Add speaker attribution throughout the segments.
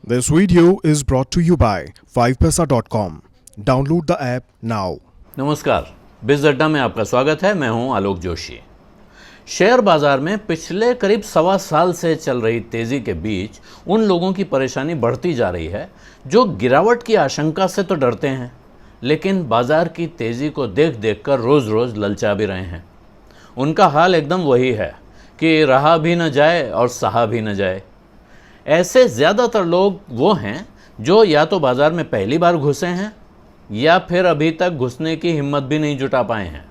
Speaker 1: This video is brought to you by 5paisa.com. Download the app now.
Speaker 2: नमस्कार, बिज़ अड्डा में आपका स्वागत है। मैं हूं आलोक जोशी। शेयर बाजार में पिछले करीब सवा साल से चल रही तेजी के बीच उन लोगों की परेशानी बढ़ती जा रही है जो गिरावट की आशंका से तो डरते हैं, लेकिन बाजार की तेजी को देख देख कर रोज़ रोज़ ललचा भी रहे हैं। उनका हाल एकदम वही है कि रहा भी न जाए और सहा भी न जाए। ऐसे ज़्यादातर लोग वो हैं जो या तो बाज़ार में पहली बार घुसे हैं या फिर अभी तक घुसने की हिम्मत भी नहीं जुटा पाए हैं।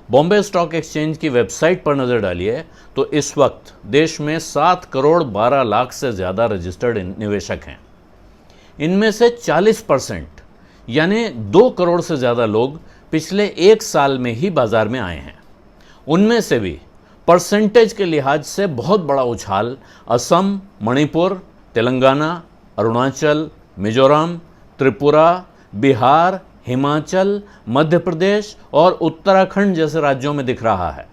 Speaker 2: बॉम्बे स्टॉक एक्सचेंज की वेबसाइट पर नज़र डालिए तो इस वक्त देश में 7 करोड़ 12 लाख से ज़्यादा रजिस्टर्ड निवेशक हैं। इनमें से 40% यानी 2 करोड़ से ज़्यादा लोग पिछले 1 साल में ही बाज़ार में आए हैं। उनमें से भी परसेंटेज के लिहाज से बहुत बड़ा उछाल असम, मणिपुर, तेलंगाना, अरुणाचल, मिजोरम, त्रिपुरा, बिहार, हिमाचल, मध्य प्रदेश और उत्तराखंड जैसे राज्यों में दिख रहा है।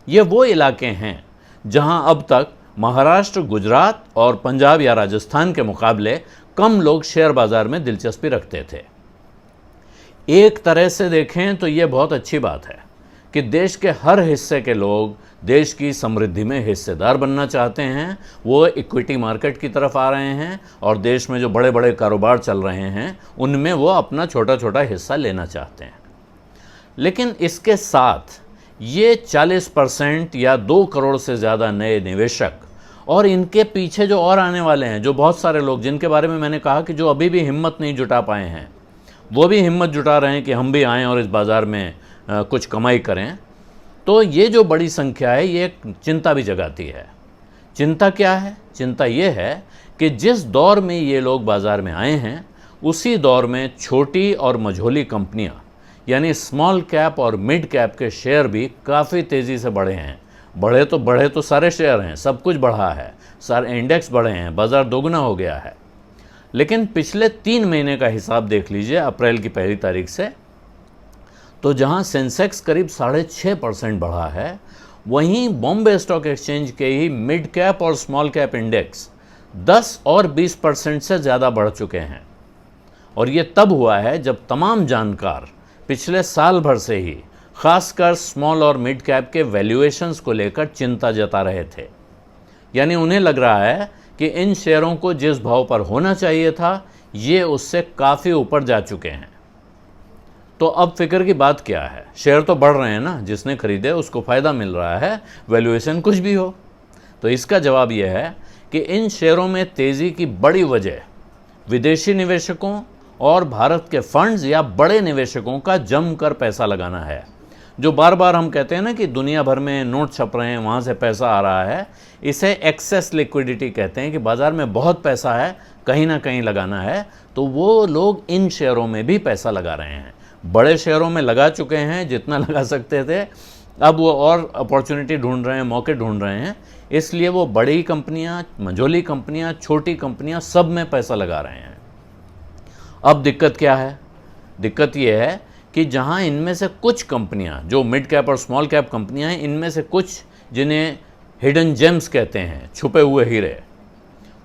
Speaker 2: ये वो इलाके हैं जहां अब तक महाराष्ट्र, गुजरात और पंजाब या राजस्थान के मुकाबले कम लोग शेयर बाजार में दिलचस्पी रखते थे। एक तरह से देखें तो ये बहुत अच्छी बात है कि देश के हर हिस्से के लोग देश की समृद्धि में हिस्सेदार बनना चाहते हैं। वो इक्विटी मार्केट की तरफ आ रहे हैं और देश में जो बड़े बड़े कारोबार चल रहे हैं उनमें वो अपना छोटा छोटा हिस्सा लेना चाहते हैं। लेकिन इसके साथ ये 40% या 2 करोड़ से ज़्यादा नए निवेशक और इनके पीछे जो और आने वाले हैं, जो बहुत सारे लोग जिनके बारे में मैंने कहा कि जो अभी भी हिम्मत नहीं जुटा पाए हैं, वो भी हिम्मत जुटा रहे हैं कि हम भी आएँ और इस बाज़ार में कुछ कमाई करें, तो ये जो बड़ी संख्या है ये एक चिंता भी जगाती है। चिंता क्या है? चिंता ये है कि जिस दौर में ये लोग बाज़ार में आए हैं उसी दौर में छोटी और मझोली कंपनियां यानी स्मॉल कैप और मिड कैप के शेयर भी काफ़ी तेज़ी से बढ़े हैं। बढ़े तो सारे शेयर हैं, सब कुछ बढ़ा है, सारे इंडेक्स बढ़े हैं, बाज़ार दोगुना हो गया है। लेकिन पिछले 3 महीने का हिसाब देख लीजिए अप्रैल की 1 तारीख से, तो जहां सेंसेक्स करीब 6.5% बढ़ा है, वहीं बॉम्बे स्टॉक एक्सचेंज के ही मिड कैप और स्मॉल कैप इंडेक्स 10 और 20% से ज़्यादा बढ़ चुके हैं। और ये तब हुआ है जब तमाम जानकार पिछले साल भर से ही खासकर स्मॉल और मिड कैप के वैल्यूएशंस को लेकर चिंता जता रहे थे। यानी उन्हें लग रहा है कि इन शेयरों को जिस भाव पर होना चाहिए था ये उससे काफ़ी ऊपर जा चुके हैं। तो अब फिक्र की बात क्या है? शेयर तो बढ़ रहे हैं ना, जिसने खरीदे उसको फ़ायदा मिल रहा है, वैल्यूएशन कुछ भी हो। तो इसका जवाब यह है कि इन शेयरों में तेज़ी की बड़ी वजह विदेशी निवेशकों और भारत के फंड्स या बड़े निवेशकों का जमकर पैसा लगाना है। जो बार बार हम कहते हैं ना कि दुनिया भर में नोट छप रहे हैं, वहाँ से पैसा आ रहा है, इसे एक्सेस लिक्विडिटी कहते हैं कि बाज़ार में बहुत पैसा है, कहीं ना कहीं लगाना है। तो वो लोग इन शेयरों में भी पैसा लगा रहे हैं, बड़े शेयरों में लगा चुके हैं जितना लगा सकते थे। अब वो और अपॉर्चुनिटी ढूंढ रहे हैं, मौके ढूंढ रहे हैं, इसलिए वो बड़ी कंपनियां, मझोली कंपनियां, छोटी कंपनियां सब में पैसा लगा रहे हैं। अब दिक्कत क्या है? दिक्कत ये है कि जहां इनमें से कुछ कंपनियां जो मिड कैप और स्मॉल कैप कंपनियां हैं, इनमें से कुछ जिन्हें हिडन जेम्स कहते हैं, छुपे हुए हीरे,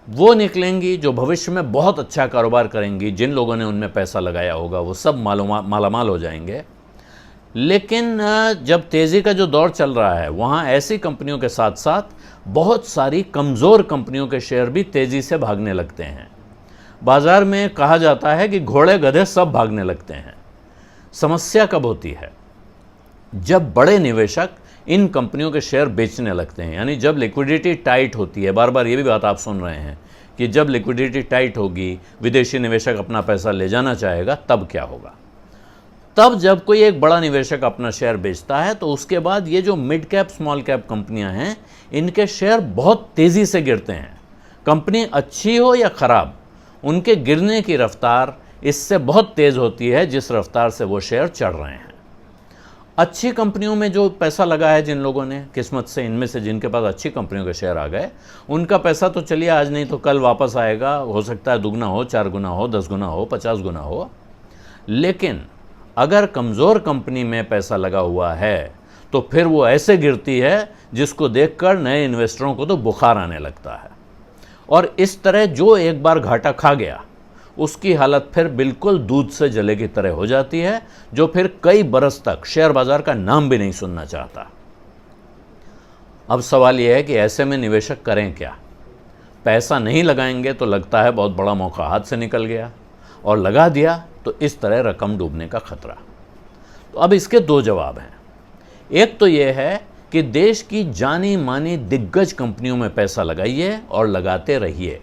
Speaker 2: वो निकलेंगी जो भविष्य में बहुत अच्छा कारोबार करेंगी। जिन लोगों ने उनमें पैसा लगाया होगा वो सब मालामाल हो जाएंगे। लेकिन जब तेज़ी का जो दौर चल रहा है वहाँ ऐसी कंपनियों के साथ साथ बहुत सारी कमज़ोर कंपनियों के शेयर भी तेज़ी से भागने लगते हैं। बाज़ार में कहा जाता है कि घोड़े गधे सब भागने लगते हैं। समस्या कब होती है? जब बड़े निवेशक इन कंपनियों के शेयर बेचने लगते हैं, यानी जब लिक्विडिटी टाइट होती है। बार बार ये भी बात आप सुन रहे हैं कि जब लिक्विडिटी टाइट होगी, विदेशी निवेशक अपना पैसा ले जाना चाहेगा, तब क्या होगा? तब जब कोई एक बड़ा निवेशक अपना शेयर बेचता है तो उसके बाद ये जो मिड कैप स्मॉल कैप कंपनियां हैं, इनके शेयर बहुत तेज़ी से गिरते हैं। कंपनी अच्छी हो या ख़राब, उनके गिरने की रफ्तार इससे बहुत तेज़ होती है जिस रफ्तार से वो शेयर चढ़ रहे हैं। अच्छी कंपनियों में जो पैसा लगा है जिन लोगों ने, किस्मत से इनमें से जिनके पास अच्छी कंपनियों के शेयर आ गए, उनका पैसा तो चलिए आज नहीं तो कल वापस आएगा। हो सकता है दुगना हो, 4 गुना हो, 10 गुना हो, 50 गुना हो। लेकिन अगर कमज़ोर कंपनी में पैसा लगा हुआ है तो फिर वो ऐसे गिरती है जिसको देखकर नए इन्वेस्टरों को तो बुखार आने लगता है। और इस तरह जो एक बार घाटा खा गया उसकी हालत फिर बिल्कुल दूध से जले की तरह हो जाती है, जो फिर कई बरस तक शेयर बाजार का नाम भी नहीं सुनना चाहता। अब सवाल यह है कि ऐसे में निवेशक करें क्या? पैसा नहीं लगाएंगे तो लगता है बहुत बड़ा मौका हाथ से निकल गया, और लगा दिया तो इस तरह रकम डूबने का खतरा। तो अब इसके दो जवाब हैं। एक तो यह है कि देश की जानी मानी दिग्गज कंपनियों में पैसा लगाइए और लगाते रहिए।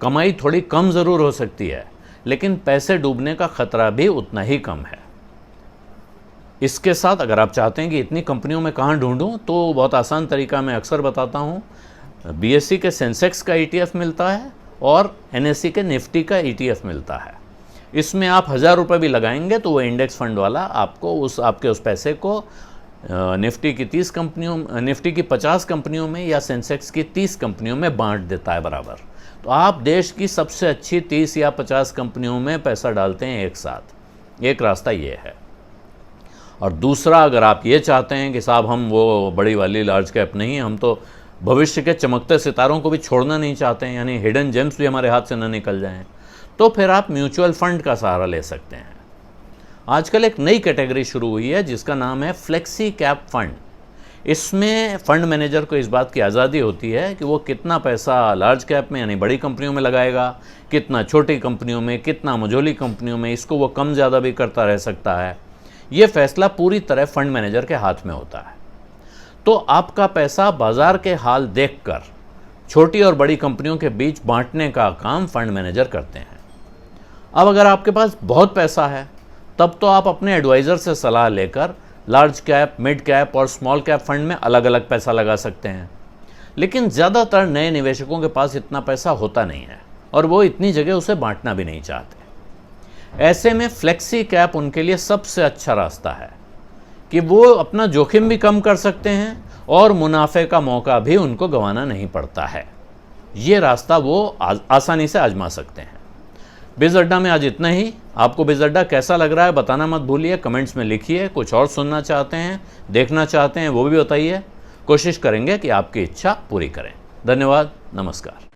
Speaker 2: कमाई थोड़ी कम ज़रूर हो सकती है, लेकिन पैसे डूबने का खतरा भी उतना ही कम है। इसके साथ अगर आप चाहते हैं कि इतनी कंपनियों में कहाँ ढूंढूं, तो बहुत आसान तरीका मैं अक्सर बताता हूँ। बीएसई के सेंसेक्स का ETF मिलता है और NSE के निफ्टी का ETF मिलता है। इसमें आप 1000 रुपये भी लगाएंगे तो वो इंडेक्स फंड वाला आपको आपके उस पैसे को निफ्टी की 30 कंपनियों, निफ्टी की 50 कंपनियों में या सेंसेक्स की 30 कंपनियों में बांट देता है बराबर। तो आप देश की सबसे अच्छी 30 या 50 कंपनियों में पैसा डालते हैं एक साथ। एक रास्ता ये है। और दूसरा, अगर आप ये चाहते हैं कि साहब हम वो बड़ी वाली लार्ज कैप नहीं, हम तो भविष्य के चमकते सितारों को भी छोड़ना नहीं चाहते हैं, यानी हिडन जेम्स भी हमारे हाथ से न निकल जाएं, तो फिर आप म्यूचुअल फंड का सहारा ले सकते हैं। आजकल एक नई कैटेगरी शुरू हुई है जिसका नाम है फ्लेक्सी कैप फंड। इसमें फंड मैनेजर को इस बात की आज़ादी होती है कि वो कितना पैसा लार्ज कैप में यानी बड़ी कंपनियों में लगाएगा, कितना छोटी कंपनियों में, कितना मझोली कंपनियों में, इसको वो कम ज़्यादा भी करता रह सकता है। ये फैसला पूरी तरह फंड मैनेजर के हाथ में होता है। तो आपका पैसा बाजार के हाल देखकर छोटी और बड़ी कंपनियों के बीच बांटने का काम फंड मैनेजर करते हैं। अब अगर आपके पास बहुत पैसा है तब तो आप अपने एडवाइज़र से सलाह लेकर लार्ज कैप, मिड कैप और स्मॉल कैप फंड में अलग अलग पैसा लगा सकते हैं। लेकिन ज़्यादातर नए निवेशकों के पास इतना पैसा होता नहीं है और वो इतनी जगह उसे बांटना भी नहीं चाहते। ऐसे में फ्लेक्सी कैप उनके लिए सबसे अच्छा रास्ता है कि वो अपना जोखिम भी कम कर सकते हैं और मुनाफे का मौका भी उनको गंवाना नहीं पड़ता है। ये रास्ता वो आसानी से आजमा सकते हैं। बिज़ अड्डा में आज इतना ही। आपको बिज़ अड्डा कैसा लग रहा है बताना मत भूलिए, कमेंट्स में लिखिए। कुछ और सुनना चाहते हैं, देखना चाहते हैं, वो भी बताइए। कोशिश करेंगे कि आपकी इच्छा पूरी करें। धन्यवाद, नमस्कार।